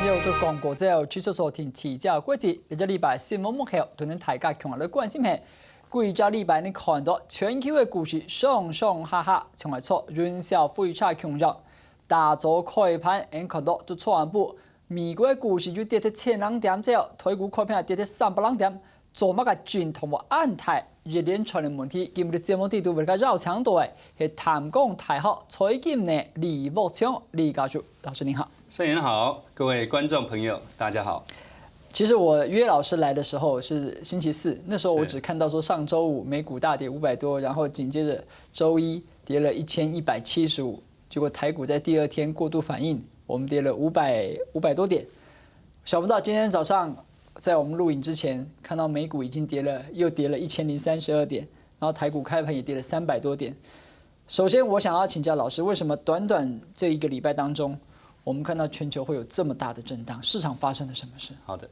友都講過之後，繼續收聽提教規則。呢個禮拜新聞幕後，對你大家強烈關心係，貴州禮拜你看到全球嘅股市上上下下，從來錯人小非常強弱。大早開盤，你看到就錯完步，美國嘅股市就跌到1000點之後，台股開盤跌到300點，做乜嘅轉同埋安泰一連串嘅問題，今日節目地圖為大家繞強度嘅係談講大學財經呢李木強李教授，老師您好。盛元好，各位觀眾朋友，大家好。其實我約老師來的時候是星期四，那時候我只看到說上週五美股大跌500多，然後緊接着週一跌了1175，結果台股在第二天過度反應，我們跌了500多點。想不到今天早上在我們錄影之前，看到美股已經又跌了1032點，然後台股開盤也跌了300多點。首先我想要請教老師，為什麼短短這一個禮拜當中，我們看到全球會有這麼大的震盪，市場發生了什麼事？好的，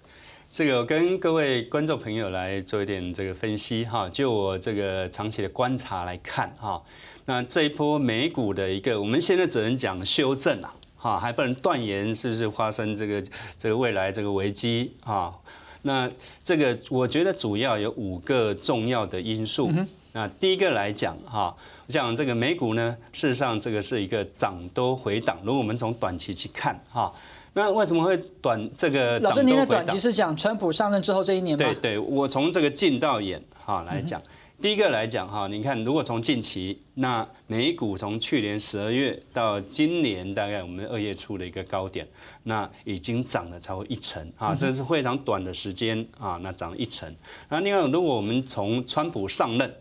這個我跟各位觀眾朋友來做一點這個分析哈。就我這個長期的觀察來看哈，那這一波美股的一個，我們現在只能講修正啊，哈，還不能斷言是不是發生這個未來這個危機啊。那這個我覺得主要有5個重要的因素。那第一個來講哈，像這個美股呢，事實上這個是一個漲多回檔。如果我們從短期去看哈，那為什麼會這個漲多回檔？老師，您的短期是講川普上任之後這一年嗎？對，我從這個近到遠哈來講。第一個來講哈，你看如果從近期，那美股從去年12月到今年大概我們2月初的一個高點，那已經漲了超過1成啊，這是非常短的時間啊，那漲了1成。那另外如果我們從川普上任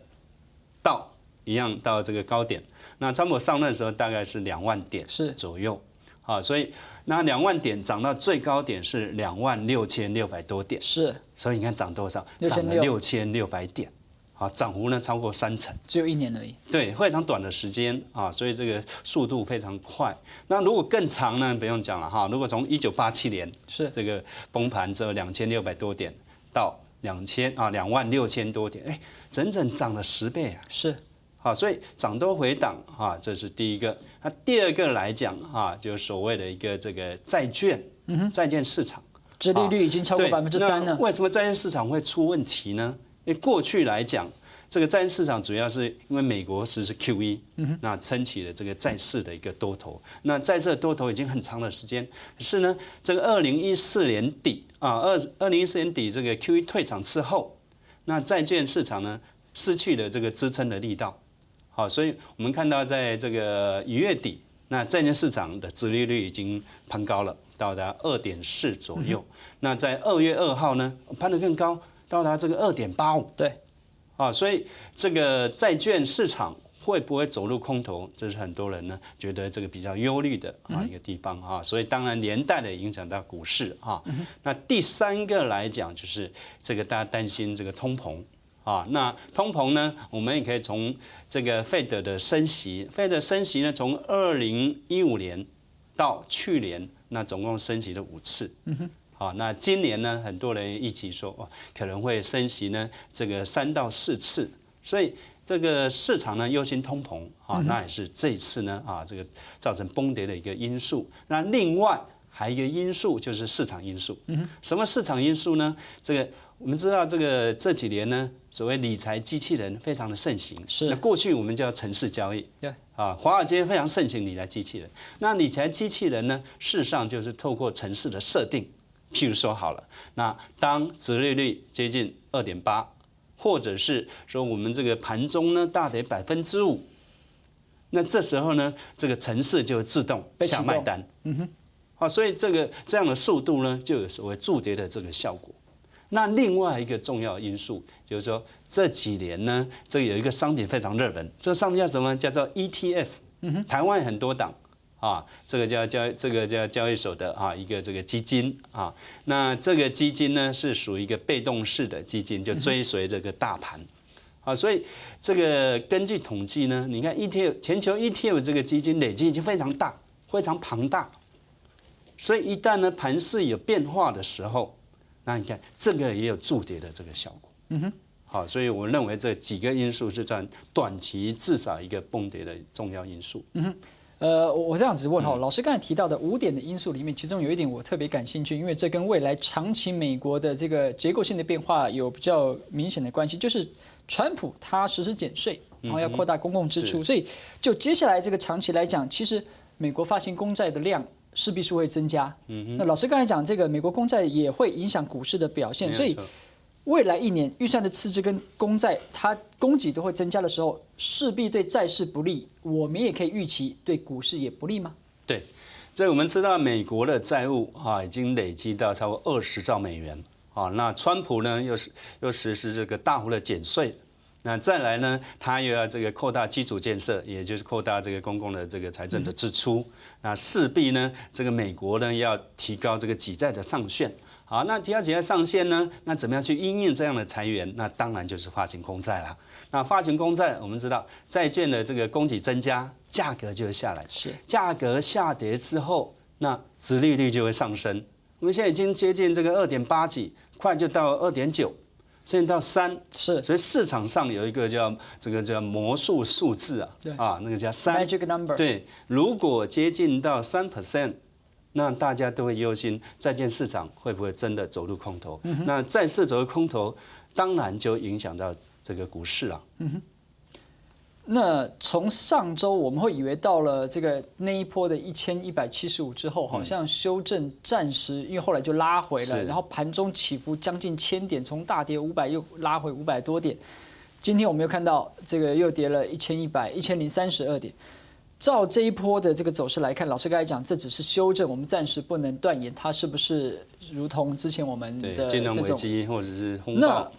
到一樣到這個高點，那川普上任的時候大概是2萬點左右，啊，所以那2萬點漲到最高點是26600多點，是，所以你看漲多少？漲了6600點。啊，漲幅呢超過3成，只有1年而已。對，非常短的時間啊，所以這個速度非常快。那如果更長呢，不用講了哈。如果從1987年是這個崩盤之後2600多點到26000多點，哎，整整漲了10倍啊。是，好，所以漲多回檔啊，這是第一個。那第二個來講啊，就是所謂的一個這個債券，債券市場，殖利率已經超過3%了。為什麼債券市場會出問題呢？因為過去來講，這個債券市場主要是因為美國實施 QE，那撐起了這個債市的一個多頭。那債市的多頭已經很長的時間，可是呢，這個2014年底啊，2014年底這個 QE 退場之後，那債券市場呢失去了這個支撐的力道。好，所以我們看到在這個1月底，那債券市場的殖利率已經攀高了，到達2.4左右。那在2月2號呢，攀得更高。到達這個2.85，對，啊，所以這個債券市場會不會走入空頭，這是很多人呢覺得這個比較憂慮的一個地方啊，所以當然連帶的影響到股市啊。那第3個來講就是這個大家擔心這個通膨啊，那通膨呢，我們也可以從這個 Fed 的升息，Fed 升息呢從2015年到去年，那總共升息了5次。好，那今年呢，很多人預期說，哦，可能會升息呢，這個3到4次，所以這個市場呢憂心通膨啊，那也是這一次呢啊，這個造成崩跌的一個因素。那另外還有一個因素就是市場因素。什麼市場因素呢？這個我們知道，這幾年呢，所謂理財機器人非常的盛行。是。那過去我們叫程式交易。對。啊，華爾街非常盛行理財機器人。那理財機器人呢，事實上就是透過程式的設定。譬如說好了，那當殖利率接近2.8，或者是說我們這個盤中呢大跌5%，那這時候呢，這個程式就自動下賣單。好，所以這樣的速度呢，就有所謂助跌的這個效果。那另外一個重要因素就是說，這幾年呢，這個有一個商品非常熱門，這個商品叫什麼？叫做 ETF。台灣很多檔。啊，這個叫交易所的啊一個這個基金啊，那這個基金呢是屬於一個被動式的基金，就追隨這個大盤，啊，所以這個根據統計呢，你看 ETF 全球 ETF 這個基金累積已經非常大，非常龐大，所以一旦呢盤勢有變化的時候，那你看這個也有助跌的這個效果。好，所以我認為這幾個因素是佔短期至少一個崩跌的重要因素。我这样子问哈，老师刚才提到的5点的因素里面，其中有一点我特别感兴趣，因为这跟未来长期美国的这个结构性的变化有比较明显的关系，就是川普他实施减税，然后要扩大公共支出，所以就接下来这个长期来讲，其实美国发行公债的量势必是会增加。那老师刚才讲这个美国公债也会影响股市的表现，所以未来1年预算的赤字跟公债它供给都会增加的时候，势必对债市不利，我们也可以预期对股市也不利吗？对，这我们知道美国的债务已经累积到超过20兆美元啊。那川普呢又实施这个大幅的减税。那再来呢，他又要这个扩大基础建设，也就是扩大这个公共的这个财政的支出。那势必呢，这个美国呢要提高这个举债的上限。好，那提高举债上限呢，那怎么样去因应这样的裁员？那当然就是发行公债啦。那发行公债，我们知道债券的这个供给增加，价格就会下来。是，价格下跌之后，那殖利率就会上升。我们现在已经接近这个2.8几，快就到2.9。现在到3，是，所以市场上有一个叫魔术数字那个叫3 ，Magic number。对，如果接近到3%，那大家都会忧心债券市场会不会真的走入空头？那债市走入空头，当然就影响到这个股市了。那从上周我们会以为到了那一波的1175之后，好像修正暂时，因为后来就拉回了，然后盘中起伏将近1000点，从大跌500又拉回500多点。今天我们又看到这个又跌了1032点。照这一波的这个走势来看，老师刚才讲这只是修正，我们暂时不能断言它是不是如同之前我们的金融危机或者是风暴。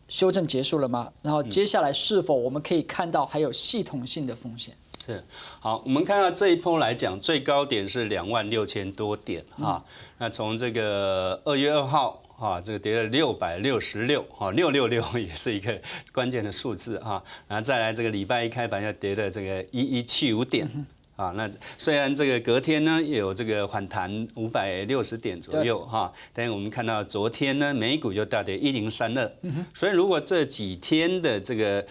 修正结束了吗？然后接下来是否我们可以看到还有系统性的风险？是，好，我们看到这一波来讲，最高点是26000多点啊。那从这个2月2号这个跌了666，666也是一个关键的数字啊。然后再来这个礼拜一开盘要跌了这个1175点。那虽然这个隔天呢有这个反弹560点左右但是我们看到昨天呢美股就大跌1032，所以如果这几天的这个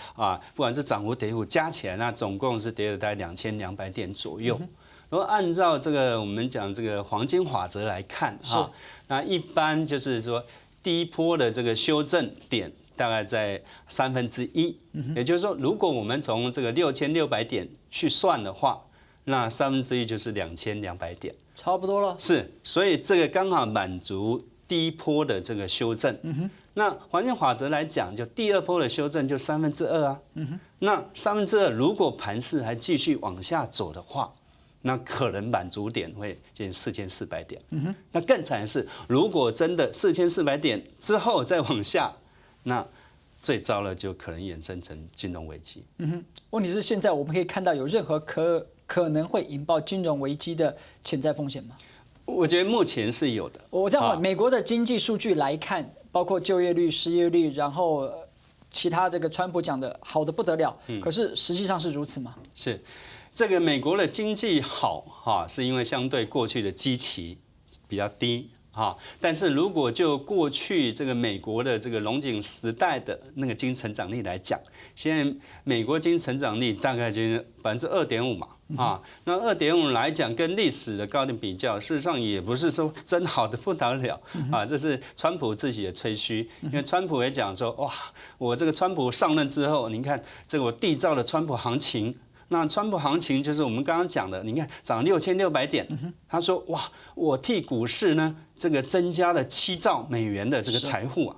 不管是涨幅跌幅加起来，那总共是跌了大概2200点左右。如果按照这个我们讲这个黄金法则来看那一般就是说第一波的这个修正点大概在1/3，也就是说如果我们从这个6600点去算的话，那1/3就是2200点，差不多了。是，所以这个刚好满足第一波的这个修正。那黄金法则来讲，就第二波的修正就2/3啊。那2/3如果盘势还继续往下走的话，那可能满足点会见4400点。那更惨的是，如果真的4400点之后再往下，那最糟了就可能衍生成金融危机。问题是现在我们可以看到有任何可能会引爆金融危机的潜在风险吗？我觉得目前是有的。我这样问，美国的经济数据来看，包括就业率、失业率，然后其他这个川普讲的好的不得了，可是实际上是如此吗？是，这个美国的经济好是因为相对过去的基期比较低。但是如果就过去这个美国的这个龙井时代的那个经济成长率来讲，现在美国经济成长率大概就是2.5%嘛。那2.5来讲，跟历史的高点比较，事实上也不是说真好的不得了这是川普自己的吹嘘，因为川普也讲说，哇，我这个川普上任之后，你看这个我缔造了川普行情。那川普行情就是我们刚刚讲的，你看涨6600点，他说哇，我替股市呢这个增加了7兆美元的这个财富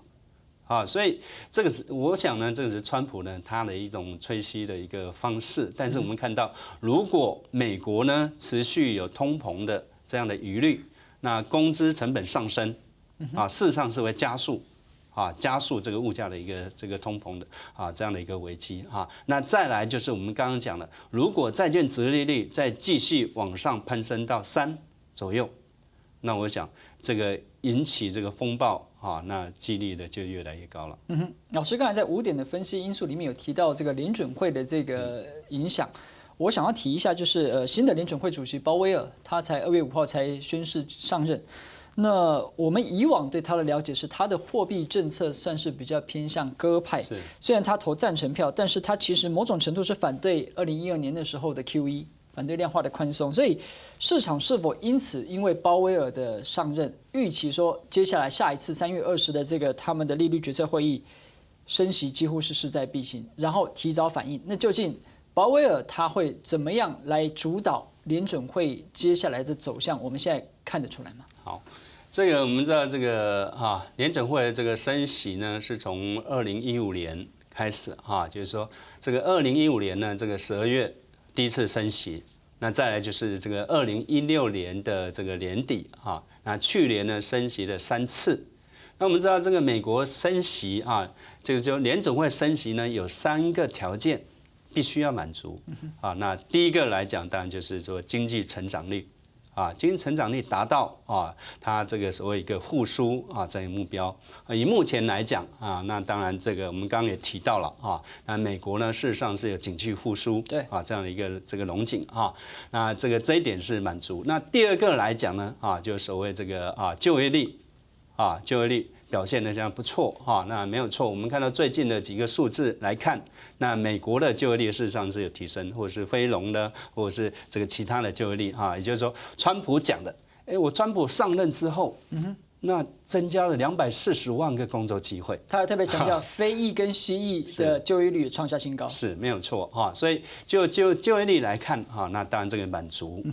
所以这个是我想呢，这个是川普呢他的一种吹嘘的一个方式。但是我们看到，如果美国呢持续有通膨的这样的疑虑，那工资成本上升事实上是会加速这个物价的一个这个通膨的这样的一个危机那再来就是我们刚刚讲的，如果债券殖利率再继续往上攀升到3左右，那我想这个引起这个风暴那几率的就越来越高了。老师刚才在5点的分析因素里面有提到这个联准会的这个影响。我想要提一下，就是新的联准会主席鲍威尔，他才2月5号才宣誓上任。那我们以往对他的了解是，他的货币政策算是比较偏向鸽派。虽然他投赞成票，但是他其实某种程度是反对2012年的时候的QE，反对量化的宽松，所以市场是否因此因为鲍威尔的上任，预期说接下来下一次3月20的这个他们的利率决策会议升息几乎是势在必行，然后提早反应，那究竟鲍威尔他会怎么样来主导联准会接下来的走向？我们现在看得出来吗？好。这个我们知道，这个联准会的这个升息呢，是从2015年开始就是说这个2015年呢，这个12月第一次升息，那再来就是这个2016年的这个年底那去年呢升息了3次。那我们知道这个美国升息这个就联准会升息呢有3个条件必须要满足那第一个来讲，当然就是说经济成长率。经济成长率达到它这个所谓一个复苏这个目标，以目前来讲那当然这个我们刚刚也提到了那美国呢事实上是有景气复苏对这样的一个这个龙景那这一点是满足。那第二个来讲呢就是所谓这个就业率就业率表现得相当不错那没有错，我们看到最近的几个数字来看，那美国的就业率事实上是有提升，或者是非农的，或者是这个其他的就业率也就是说，川普讲的，我川普上任之后，那增加了240万个工作机会。他特别强调非裔跟西裔的就业率创下新高，是没有错所以就业率来看那当然这个满足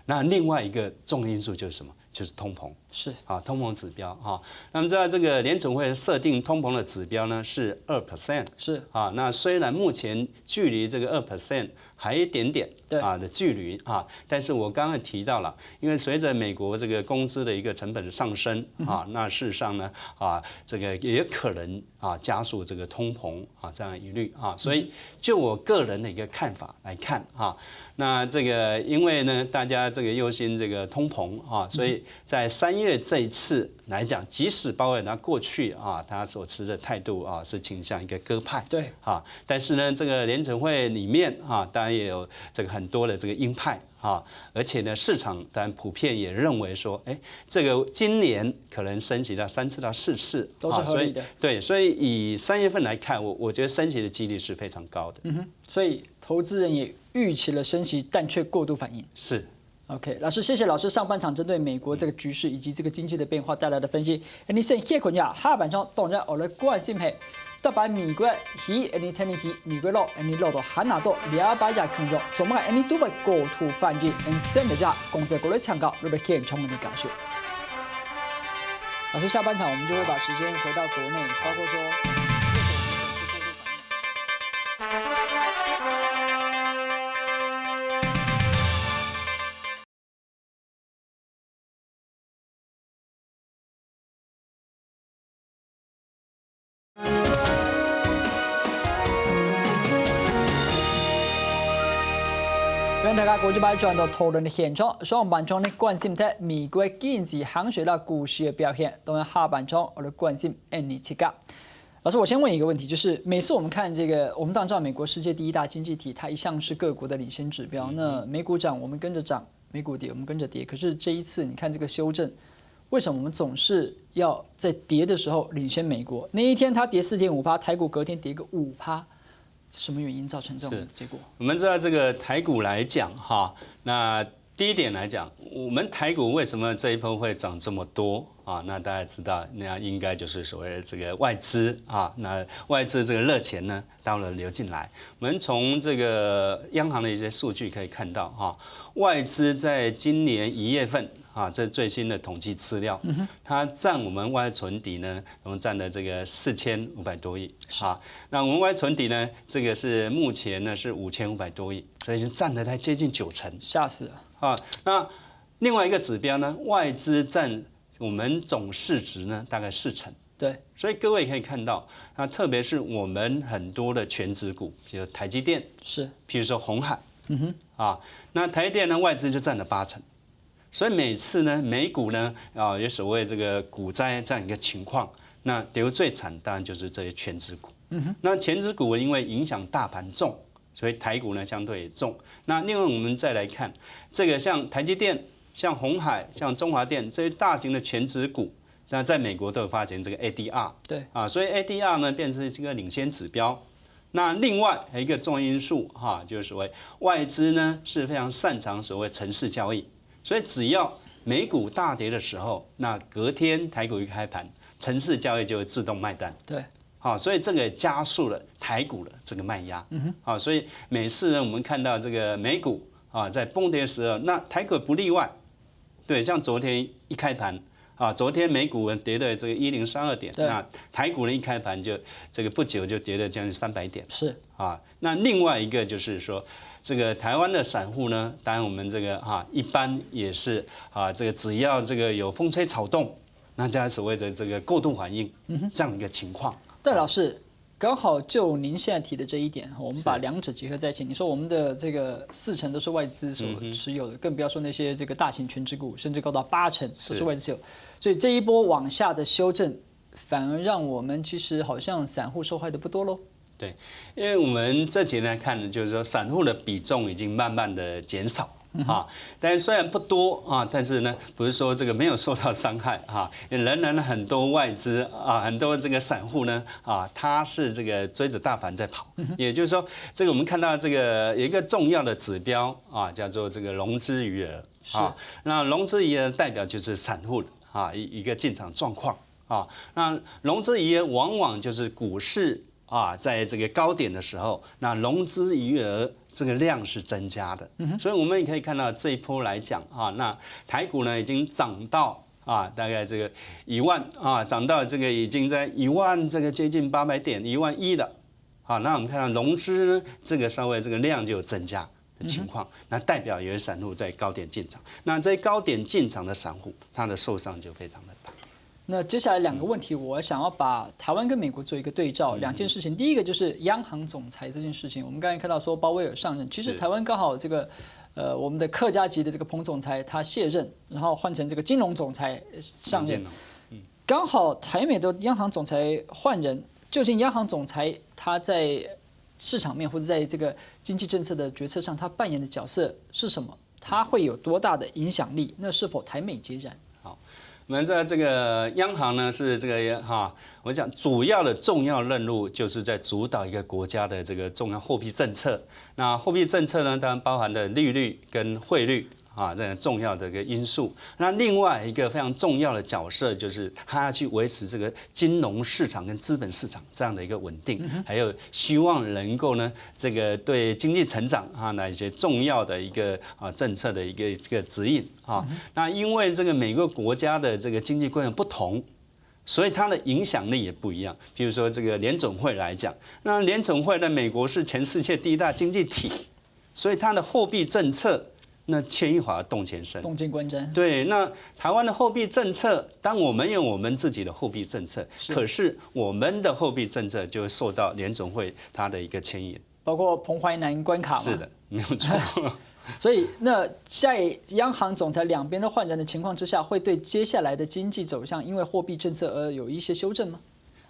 那另外一个重要因素就是什么？就是通膨，是通膨指标那么在这个联准会设定通膨的指标呢是2%，是那虽然目前距离这个2%还有一点点的距离但是我刚刚提到了，因为随着美国这个工资的一个成本的上升那事实上呢这个也可能加速这个通膨这样疑虑所以就我个人的一个看法来看那这个因为呢，大家这个忧心这个通膨所以在3月这一次来讲，即使鲍威尔他过去他所持的态度是倾向一个鸽派，对但是呢，这个联准会里面当然也有这个很多的这个鹰派而且呢，市场当然普遍也认为说，这个今年可能升息到3次到4次，都是合理的。对，所以以3月份来看，我觉得升息的几率是非常高的。所以投资人也预期了升息，但却过度反应。是。OK， 老师，谢谢老师上半场针对美国这个局势以及这个经济的变化带来的分析。你先谢困呀，下半场当然我来关心係，特別美國喺你聽你喺美國佬，你攞到很拿到200隻空中，做乜你都會高度反應，現在就公司過來參考，攞到現場的感受。老師，下半場我們就會把時間回到國內，包括說。跟大家國際版轉到討論的現場，上半場呢關心睇美國經濟行水啦股市的表現，當然下半場我哋關心 NTG。老師，我先問一個問題，就是每次我們看這個，我們當然知道美國世界第一大經濟體，它一向是各國的領先指標。那美股漲，我們跟着漲；美股跌，我們跟着跌。可是這一次，你看這個修正，為什麼我們總是要在跌的時候領先美國？那一天它跌4.5%，台股隔天跌個5%。什麼原因造成這種結果？我們知道這個台股來講那第一點來講，我們台股為什麼這一波會漲這麼多那大家知道，那應該就是所謂的這個外資那外資這個熱錢呢，到了流進來。我們從這個央行的一些數據可以看到外資在今年1月份。這最新的統計資料，它佔我們外存底呢，我們佔了這個4500多億那我們外存底呢，這個是目前呢是5500多億，所以已經佔了它接近90%，嚇死了那另外一個指標呢，外資佔我們總市值呢大概40%，對，所以各位可以看到，那特別是我們很多的權值股，比如台積電，是，譬如說鴻海，那台積電呢外資就佔了80%。所以每次呢，美股呢有所謂這個股災這樣一個情況，那跌最慘當然就是這些權值股。那權值股因為影響大盤重，所以台股呢相對也重。那另外我們再來看，這個像台積電、像鴻海、像中華電這些大型的權值股，那在美國都有發行這個 ADR。對所以 ADR 呢變成這個領先指標。那另外还有一个重要因素哈，就是所谓外资呢是非常擅长所谓程式交易，所以只要美股大跌的时候，那隔天台股一开盘，程式交易就会自动卖单。对。好，所以这个也加速了台股的这个卖压。好，所以每次呢，我们看到这个美股啊在崩跌的时候，那台股不例外。对，像昨天一开盘啊，昨天美股跌的这个1032点，那台股呢一开盘就这个不久就跌了将近300点。是啊，那另外一个就是说，这个台湾的散户呢，当然我们这个一般也是这个只要这个有风吹草动，那加所谓的这个过度反应这样一个情况。但老师，刚好就您现在提的这一点，我们把两者结合在一起。你说我们的这个40%都是外资所持有的，更不要说那些这个大型权值股，甚至高到80%都是外资持有。所以这一波往下的修正，反而让我们其实好像散户受害的不多喽。对，因为我们这几年来看呢，就是说散户的比重已经慢慢的减少。但是虽然不多但是呢，不是说这个没有受到伤害仍然很多外资很多这个散户呢他是这个追着大盘在跑，也就是说，这个我们看到这个有一个重要的指标叫做这个融资余额那融资余额代表就是散户的一个进场状况那融资余额往往就是股市在这个高点的时候，那融资余额这个量是增加的，所以我们也可以看到这一波来讲那台股呢已经涨到大概这个1万涨到这个已经在1万这个接近800点11000了那我们看到融资呢这个稍微这个量就有增加的情况，那代表有些散户在高点进场，那在高点进场的散户，他的受伤就非常的大。那接下来2个问题，我想要把台湾跟美国做一个对照。2件事情，第一个就是央行总裁这件事情。我们刚才看到说鲍威尔上任，其实台湾刚好这个我们的客家籍的这个彭总裁他卸任，然后换成这个金融总裁上任，刚好台美的央行总裁换人，究竟央行总裁他在市场面或者在这个经济政策的决策上，他扮演的角色是什么？他会有多大的影响力？那是否台美皆然？我们在这个央行呢是这个我讲主要的重要任务就是在主导一个国家的这个重要货币政策。那货币政策呢，当然包含的利率跟汇率这样重要的一个因素。那另外一个非常重要的角色就是它要去维持这个金融市场跟资本市场这样的一个稳定，还有希望能够呢这个对经济成长那一些重要的一个政策的一个指引那因为这个每个国家的这个经济规模不同，所以它的影响力也不一样。比如说这个联准会来讲，那联准会在美国是全世界第1大经济体，所以它的货币政策那牵一发而动全身，动静观瞻。对，那台湾的货币政策，当我们有我们自己的货币政策，可是我们的货币政策就会受到联总会它的一个牵引，包括彭淮南关卡嘛。是的，没有错。所以，那在央行总裁2边都换人的情况之下，会对接下来的经济走向，因为货币政策而有一些修正吗？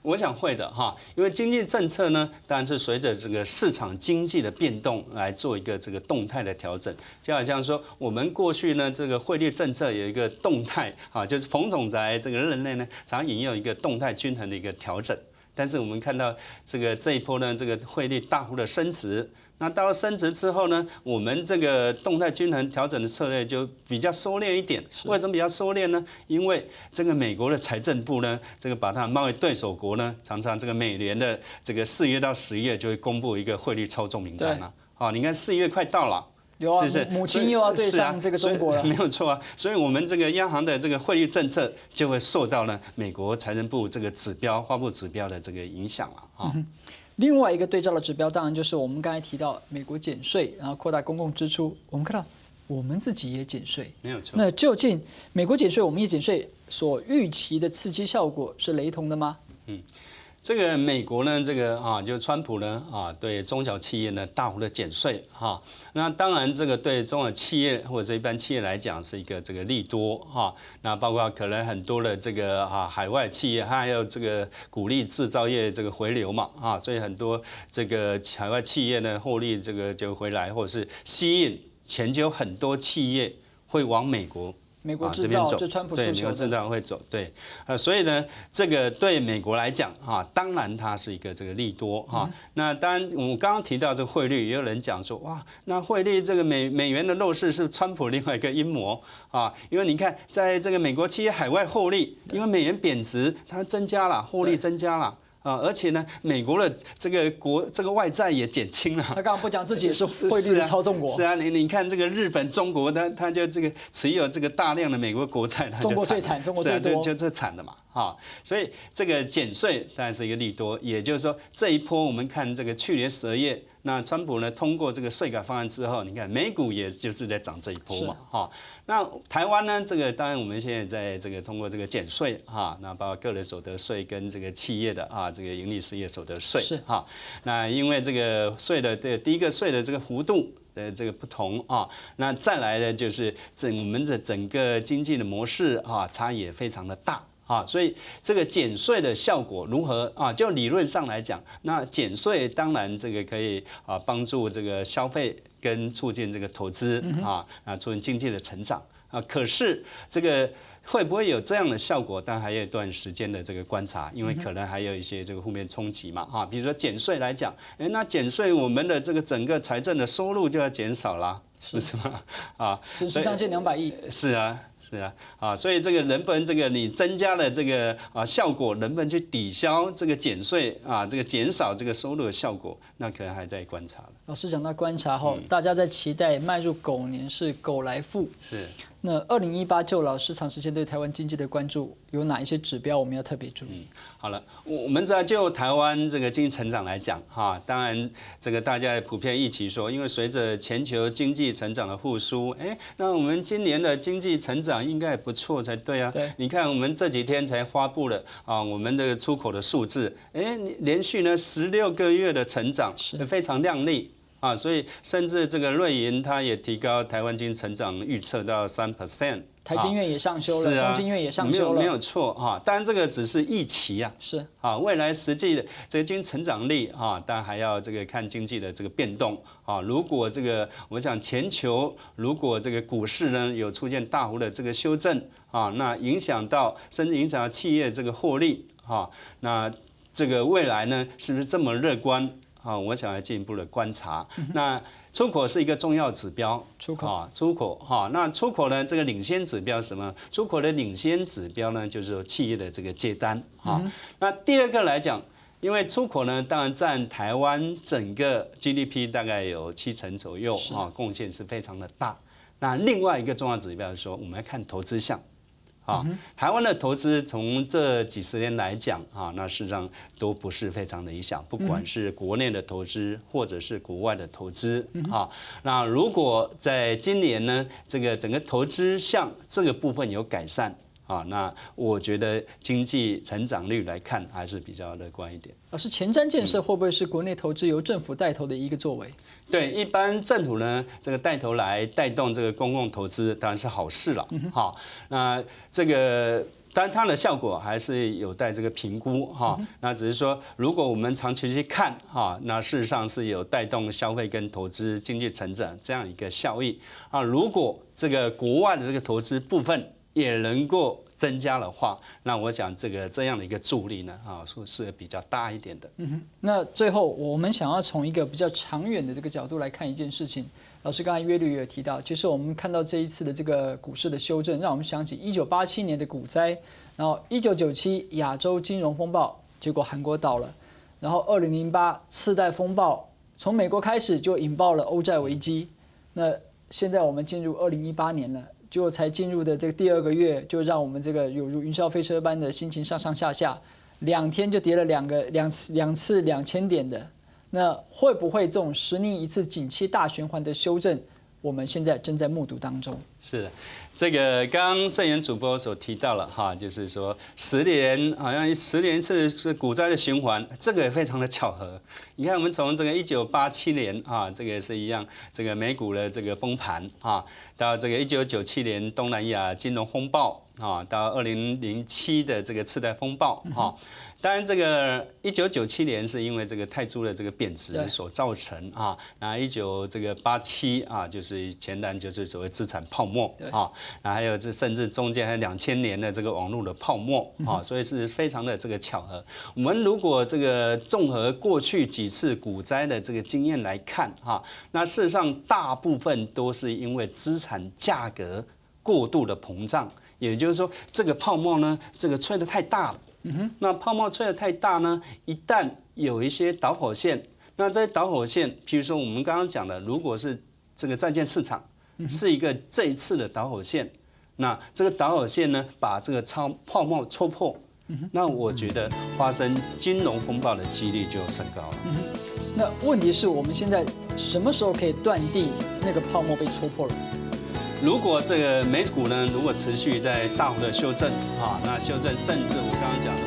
我想会的因为经济政策呢，当然是随着这个市场经济的变动来做一个这个动态的调整。就好像说，我们过去呢，这个汇率政策有一个动态就是彭总裁这个任内呢，常引用一个动态均衡的一个调整。但是我们看到这一波呢，这个汇率大幅的升值。那到升值之后呢，我们这个动态均衡调整的策略就比较收敛一点。为什么比较收敛呢？因为这个美国的财政部呢，这个把它的贸易对手国呢，常常这个每年的这个4月到10月就会公布一个汇率操纵名单你看4月快到了。有啊，母亲又要对上这个中国了，没有错啊。所以我们这个央行的这个汇率政策就会受到了美国财政部这个发布指标的这个影响了另外一个对照的指标，当然就是我们刚才提到美国减税，然后扩大公共支出。我们看到我们自己也减税，没有错。那究竟美国减税，我们也减税，所预期的刺激效果是雷同的吗？这个美国呢，这个就是川普呢对中小企业呢大幅的减税那当然这个对中小企业或者一般企业来讲是一个这个利多那包括可能很多的这个海外企业，还有这个鼓励制造业这个回流嘛所以很多这个海外企业呢获利这个就回来，或者是吸引全球很多企业会往美国美国制造，就川普诉求的，对，美国制造会走，对，所以呢，这个对美国来讲当然它是一个这个利多那当然，我们刚刚提到这个汇率，也有人讲说，哇，那汇率这个美元的弱势是川普另外一个阴谋因为你看，在这个美国企业海外获利，因为美元贬值，它增加了，获利增加了。而且呢，美国的这个外债也减轻了。他刚刚不讲自己也是汇率的操纵国。是啊，你看这个日本、中国，它就这个持有这个大量的美国国债，中国最惨，中国最多，就这惨的嘛。所以这个减税当然是一个利多，也就是说这一波我们看这个去年12月，那川普呢通过这个税改方案之后，你看美股也就是在涨这一波嘛。那台湾呢？这个当然我们现在在这个通过这个减税那包括个人所得税跟这个企业的这个营利事业所得税那因为这个税的第一个税的这个幅度的这个不同那再来呢就是我们的整个经济的模式差异也非常的大。所以这个减税的效果如何就理论上来讲，那减税当然这个可以帮助这个消费跟促进这个投资促进经济的成长可是这个会不会有这样的效果？当然还有一段时间的这个观察，因为可能还有一些这个负面冲击嘛比如说减税来讲，那减税我们的这个整个财政的收入就要减少啦，是吗？损失将近200亿。是啊。是所以这个能不能这个你增加了这个效果，能不能去抵消这个减税这个减少这个收入的效果，那可能还在观察了。老师讲到观察后，大家在期待迈入狗年是狗来富。是。那2018就老师长时间对台湾经济的关注，有哪一些指标我们要特别注意？好了，我们在就台湾这个经济成长来讲当然这个大家普遍预期说，因为随着全球经济成长的复苏，那我们今年的经济成长应该也不错才对啊。对，你看我们这几天才发布了我们的出口的数字，连续呢16个月的成长，非常亮丽。所以甚至这个瑞银它也提高台湾经济成长预测到3%，台经院也上修了，中经院也上修了，没有错当然这个只是预期是未来实际的这个经济成长力当然还要这个看经济的这个变动如果这个我想全球如果这个股市呢有出现大幅的这个修正那甚至影响到企业这个获利那这个未来呢是不是这么乐观？我想要进一步的观察。那出口是一个重要指标，出口那出口呢，这个领先指标是什么？出口的领先指标呢，就是说企业的这个接单那第二个来讲，因为出口呢，当然占台湾整个 GDP 大概有70%左右贡献是非常的大。那另外一个重要指标是说，我们要看投资项。台湾的投资从这几十年来讲那事实上都不是非常的理想，不管是国内的投资或者是国外的投资那如果在今年呢，这个整个投资项这个部分有改善那我觉得经济成长率来看还是比较乐观一点。老师，前瞻建设会不会是国内投资由政府带头的一个作为？对，一般政府呢这个带头来带动这个公共投资，当然是好事了那这个当然它的效果还是有待这个评估那只是说，如果我们长期去看那事实上是有带动消费跟投资经济成长这样一个效益如果这个国外的这个投资部分也能够增加的话，那我想这样的一个助力呢是比较大一点的。那最后我们想要从一个比较长远的这个角度来看一件事情。老师刚才约略也有提到，就是我们看到这一次的这个股市的修正，让我们想起1987年的股灾，然后1997亚洲金融风暴，结果韩国倒了，然后2008次贷风暴，从美国开始就引爆了欧债危机。那现在我们进入2018年了。结果才进入的这个第2个月，就让我们这个有如云霄飞车般的心情上上下下，2天就跌了两次2000点的。那会不会这种10年一次景气大循环的修正，我们现在正在目睹当中？是，这个刚刚盛元主播所提到了就是说10年好像10年一次是股灾的循环，这个也非常的巧合。你看，我们从这个1987年这个也是一样，这个美股的这个崩盘到这个1997年东南亚金融风暴到2007的这个次贷风暴当然，这个1997年是因为这个泰铢的这个贬值所造成那1987就是前段就是所谓资产泡沫。沫啊，还有甚至中间还有2000年的这个网络的泡沫啊，所以是非常的这个巧合。我们如果这个综合过去几次股灾的这个经验来看哈，那事实上大部分都是因为资产价格过度的膨胀，也就是说这个泡沫呢，这个吹得太大了。那泡沫吹得太大呢，一旦有一些导火线，那这些导火线，譬如说我们刚刚讲的，如果是这个债券市场是一个这一次的导火线，那这个导火线呢，把这个泡沫戳破，那我觉得发生金融风暴的几率就升高了。那问题是我们现在什么时候可以断定那个泡沫被戳破了？如果这个美股呢，如果持续在大幅的修正啊，那修正甚至我刚刚讲的